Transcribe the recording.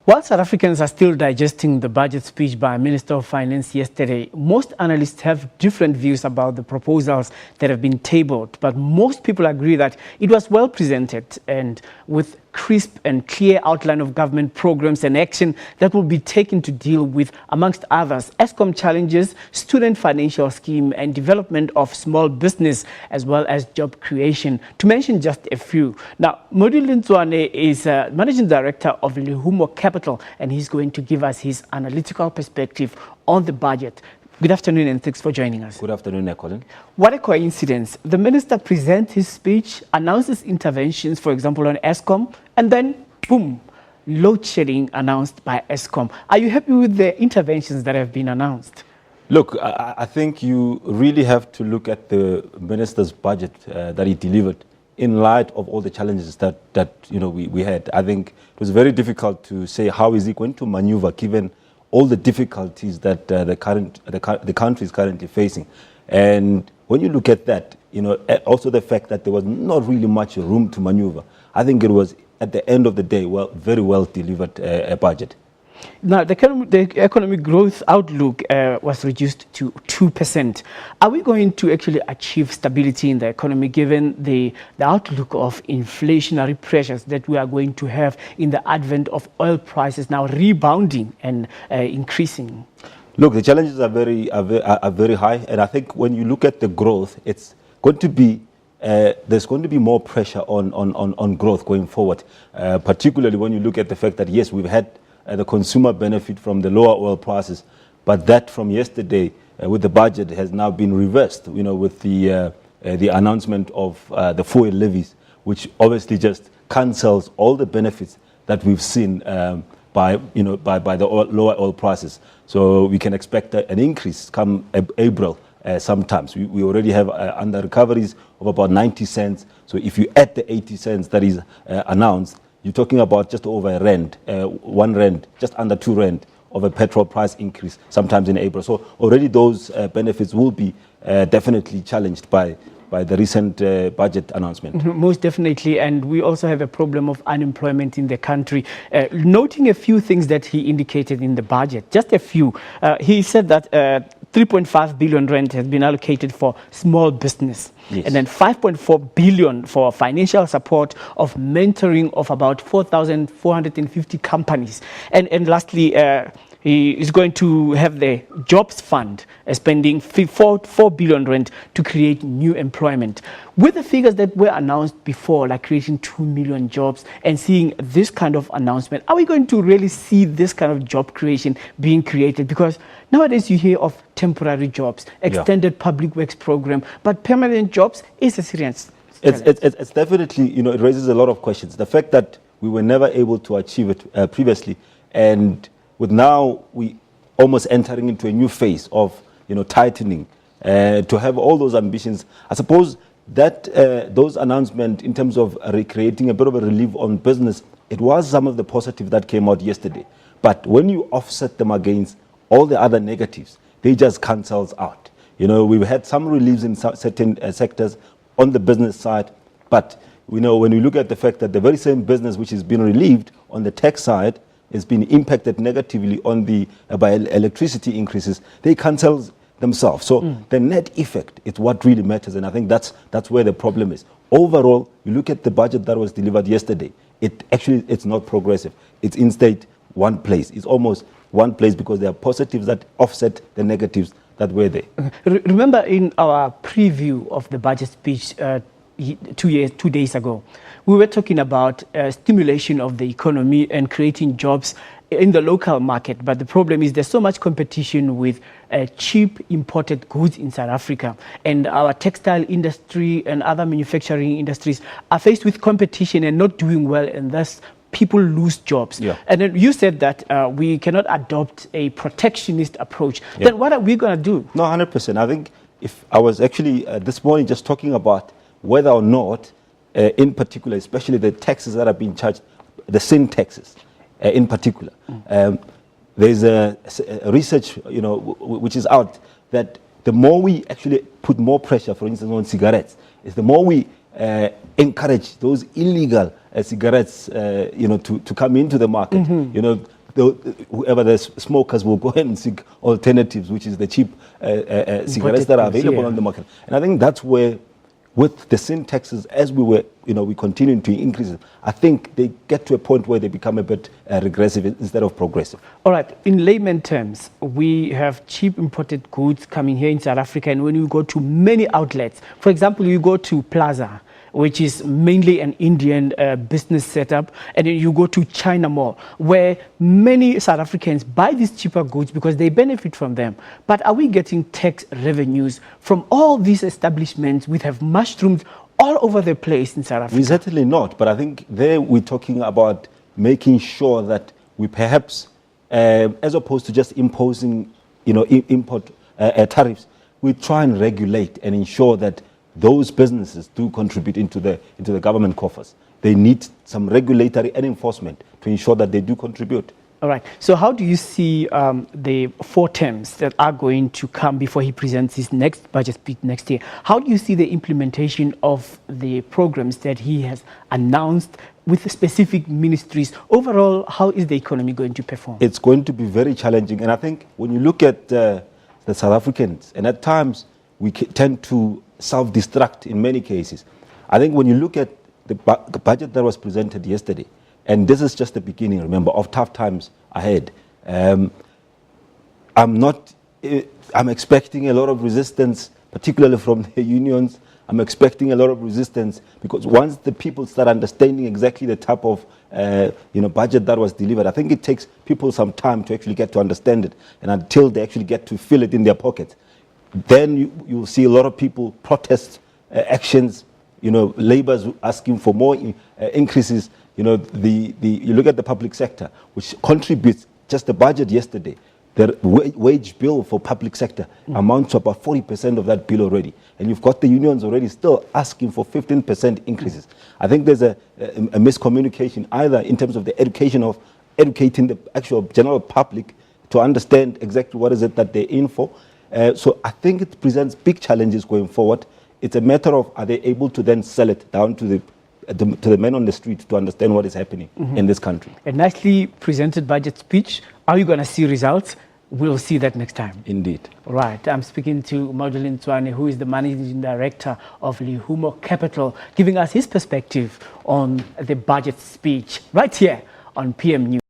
While South Africans are still digesting the budget speech by Minister of Finance yesterday, most analysts have different views about the proposals that have been tabled. But most people agree that it was well presented and with crisp and clear outline of government programs and action that will be taken to deal with, amongst others, Eskom challenges, student financial scheme and development of small business, as well as job creation, to mention just a few. Now, Maudi Lentswane is Managing Director of Lehumo Capital, and he's going to give us his analytical perspective on the budget. Good afternoon and thanks for joining us. Good afternoon, Colin. What a coincidence. The minister presents his speech, announces interventions, for example, on Eskom, and then, boom, load shedding announced by Eskom. Are you happy with the interventions that have been announced? Look, I think you really have to look at the minister's budget that he delivered in light of all the challenges that we had. I think it was very difficult to say how is he going to maneuver given all the difficulties that the country is currently facing. And when you look at that, also the fact that there was not really much room to maneuver, I think it was, at the end of the day, very well delivered a budget. Now, the economic growth outlook was reduced to 2%. Are we going to actually achieve stability in the economy given the outlook of inflationary pressures that we are going to have in the advent of oil prices now rebounding and increasing? Look, the challenges are very high, and I think when you look at the growth, it's going to be there's going to be more pressure on growth going forward, particularly when you look at the fact that yes, we've had the consumer benefit from the lower oil prices, but that from yesterday with the budget has now been reversed, with the announcement of the fuel levies, which obviously just cancels all the benefits that we've seen by the lower oil prices. So we can expect an increase come April sometimes. We already have under recoveries of about 90 cents. So if you add the 80 cents that is announced, you're talking about just over a rand, 1 rand, just under 2 rand of a petrol price increase sometimes in April. So already those benefits will be definitely challenged by the recent budget announcement. Most definitely, and we also have a problem of unemployment in the country. Noting a few things that he indicated in the budget, just a few. He said that 3.5 billion rand has been allocated for small business. Yes. And then 5.4 billion for financial support of mentoring of about 4,450 companies. And lastly, he is going to have the jobs fund spending 4 billion rand to create new employment. With the figures that were announced before, like creating 2 million jobs, and seeing this kind of announcement, are we going to really see this kind of job creation being created? Because nowadays you hear of temporary jobs, extended public works program, but permanent jobs is a serious challenge. It's definitely, it raises a lot of questions. The fact that we were never able to achieve it previously, and with now we almost entering into a new phase of tightening, to have all those ambitions, I suppose that those announcements in terms of recreating a bit of a relief on business, it was some of the positive that came out yesterday. But when you offset them against all the other negatives, they just cancels out. We've had some reliefs in certain sectors on the business side, but when you look at the fact that the very same business which has been relieved on the tech side has been impacted negatively on by electricity increases, they cancel themselves. So the net effect is what really matters, and I think that's where the problem is. Overall, you look at the budget that was delivered yesterday, it's not progressive. It's instead one place. It's almost one place because there are positives that offset the negatives that were there. Remember in our preview of the budget speech 2 days ago, we were talking about stimulation of the economy and creating jobs in the local market. But the problem is there's so much competition with cheap imported goods in South Africa. And our textile industry and other manufacturing industries are faced with competition and not doing well, and thus people lose jobs. Yeah. And then you said that we cannot adopt a protectionist approach. Yeah. Then what are we going to do? No, 100%. I think if I was actually this morning just talking about whether or not, in particular, especially the taxes that are being charged, the sin taxes in particular. There's a research, which is out that the more we actually put more pressure, for instance, on cigarettes, is the more we encourage those illegal cigarettes, to come into the market. whoever the smokers will go and seek alternatives, which is the cheap cigarettes that are available on the market. And I think that's where, with the sin taxes, as we continuing to increase it, I think they get to a point where they become a bit regressive instead of progressive. All right. In layman terms, we have cheap imported goods coming here in South Africa, and when you go to many outlets, for example, you go to Plaza, which is mainly an Indian business setup, and then you go to China Mall, where many South Africans buy these cheaper goods because they benefit from them. But are we getting tax revenues from all these establishments which have mushroomed all over the place in South Africa? We're certainly not, but I think there we're talking about making sure that we perhaps, as opposed to just imposing, import tariffs, we try and regulate and ensure that those businesses do contribute into the government coffers. They need some regulatory and enforcement to ensure that they do contribute. All right. So how do you see the 4 terms that are going to come before he presents his next budget speech next year? How do you see the implementation of the programs that he has announced with specific ministries? Overall, how is the economy going to perform? It's going to be very challenging. And I think when you look at the South Africans, and at times we tend to self-destruct in many cases. I think when you look at the budget that was presented yesterday, and this is just the beginning, remember, of tough times ahead, I'm expecting a lot of resistance, particularly from the unions. I'm expecting a lot of resistance because once the people start understanding exactly the type of budget that was delivered, I think it takes people some time to actually get to understand it, and until they actually get to feel it in their pockets, then you'll see a lot of people protest actions, laborers asking for more increases. You look at the public sector, which contributes, just the budget yesterday, the wage bill for public sector amounts to about 40% of that bill already. And you've got the unions already still asking for 15% increases. I think there's a miscommunication either in terms of the education of educating the actual general public to understand exactly what is it that they're in for. So I think it presents big challenges going forward. It's a matter of, are they able to then sell it down to the men on the street to understand what is happening in this country. A nicely presented budget speech. Are you going to see results? We'll see that next time. Indeed. All right. I'm speaking to Maudi Lentswane, who is the Managing Director of Lihumo Capital, giving us his perspective on the budget speech right here on PM News.